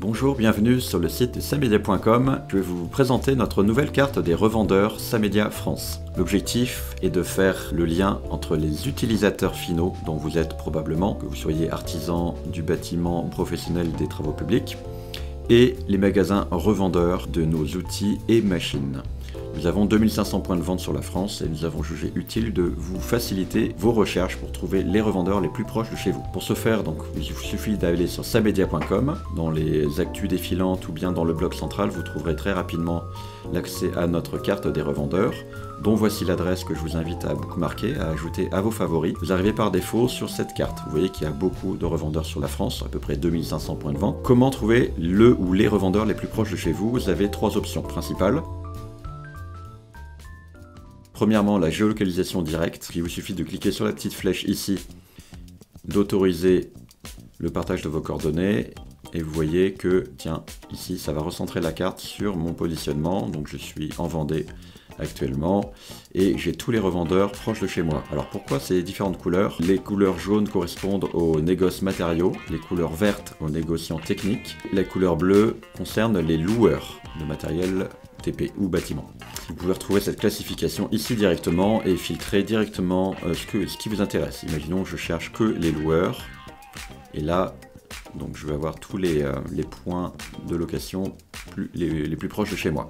Bonjour, bienvenue sur le site de samedia.com. Je vais vous présenter notre nouvelle carte des revendeurs Samedia France. L'objectif est de faire le lien entre les utilisateurs finaux, dont vous êtes probablement, que vous soyez artisan du bâtiment, professionnel des travaux publics, et les magasins revendeurs de nos outils et machines. Nous avons 2500 points de vente sur la France et nous avons jugé utile de vous faciliter vos recherches pour trouver les revendeurs les plus proches de chez vous. Pour ce faire, donc, il vous suffit d'aller sur samedia.com. Dans les actus défilantes ou bien dans le blog central, vous trouverez très rapidement l'accès à notre carte des revendeurs, dont voici l'adresse que je vous invite à bookmarker, à ajouter à vos favoris. Vous arrivez par défaut sur cette carte. Vous voyez qu'il y a beaucoup de revendeurs sur la France, à peu près 2500 points de vente. Comment trouver le ou les revendeurs les plus proches de chez vous? Vous avez trois options principales. Premièrement, la géolocalisation directe. Il vous suffit de cliquer sur la petite flèche ici, d'autoriser le partage de vos coordonnées. Et vous voyez que, tiens, ici, ça va recentrer la carte sur mon positionnement. Donc je suis en Vendée actuellement et j'ai tous les revendeurs proches de chez moi. Alors pourquoi ces différentes couleurs? Les couleurs jaunes correspondent aux négoces matériaux, les couleurs vertes aux négociants techniques, la couleur bleue concerne les loueurs de matériel TP ou bâtiment. Vous pouvez retrouver cette classification ici directement et filtrer directement ce qui vous intéresse. Imaginons que je cherche que les loueurs et là donc je vais avoir tous les points de location les plus proches de chez moi.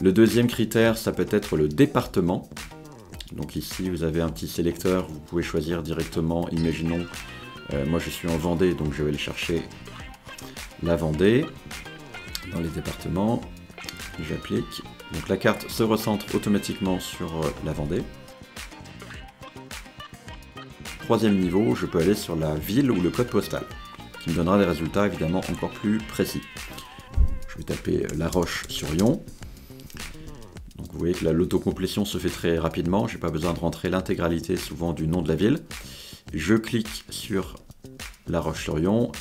Le deuxième critère, ça peut être le département. Donc ici, vous avez un petit sélecteur, vous pouvez choisir directement, imaginons, moi je suis en Vendée, donc je vais aller chercher la Vendée dans les départements. J'applique. Donc la carte se recentre automatiquement sur la Vendée. Troisième niveau, je peux aller sur la ville ou le code postal, qui me donnera des résultats évidemment encore plus précis. Je vais taper La Roche-sur-Yon. Donc vous voyez que l'autocomplétion se fait très rapidement, je n'ai pas besoin de rentrer l'intégralité souvent du nom de la ville. Je clique sur La Roche-sur-Yon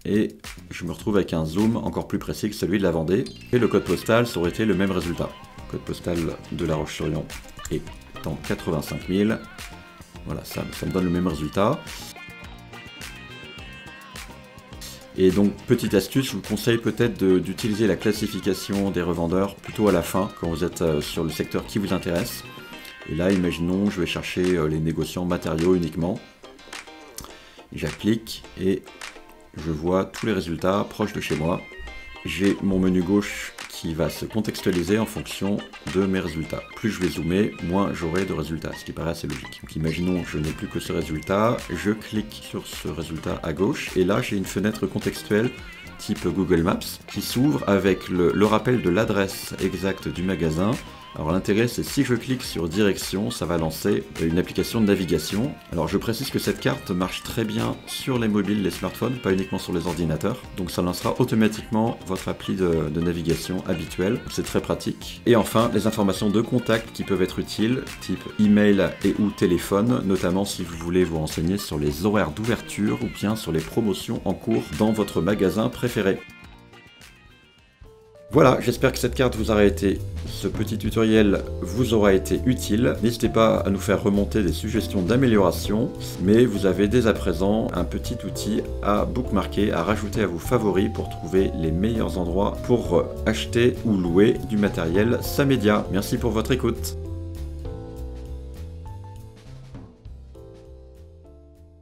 et je me retrouve avec un zoom encore plus précis que celui de la Vendée. Et le code postal, ça aurait été le même résultat. Le code postal de La Roche-sur-Yon est en 85 000. Voilà, ça me donne le même résultat. Et donc, petite astuce, je vous conseille peut-être d'utiliser la classification des revendeurs plutôt à la fin, quand vous êtes sur le secteur qui vous intéresse. Et là, imaginons, je vais chercher les négociants matériaux uniquement. J'applique et je vois tous les résultats proches de chez moi. J'ai mon menu gauche qui va se contextualiser en fonction de mes résultats. Plus je vais zoomer, moins j'aurai de résultats, ce qui paraît assez logique. Donc imaginons que je n'ai plus que ce résultat, je clique sur ce résultat à gauche, et là j'ai une fenêtre contextuelle type Google Maps qui s'ouvre avec le rappel de l'adresse exacte du magasin. Alors l'intérêt, c'est si je clique sur direction, ça va lancer une application de navigation. Alors je précise que cette carte marche très bien sur les mobiles, les smartphones, pas uniquement sur les ordinateurs. Donc ça lancera automatiquement votre appli de navigation habituelle. C'est très pratique. Et enfin, les informations de contact qui peuvent être utiles, type email et ou téléphone, notamment si vous voulez vous renseigner sur les horaires d'ouverture ou bien sur les promotions en cours dans votre magasin préféré. Voilà, j'espère que cette carte vous aura été, ce petit tutoriel vous aura été utile. N'hésitez pas à nous faire remonter des suggestions d'amélioration, mais vous avez dès à présent un petit outil à bookmarker, à rajouter à vos favoris pour trouver les meilleurs endroits pour acheter ou louer du matériel Samedia. Merci pour votre écoute.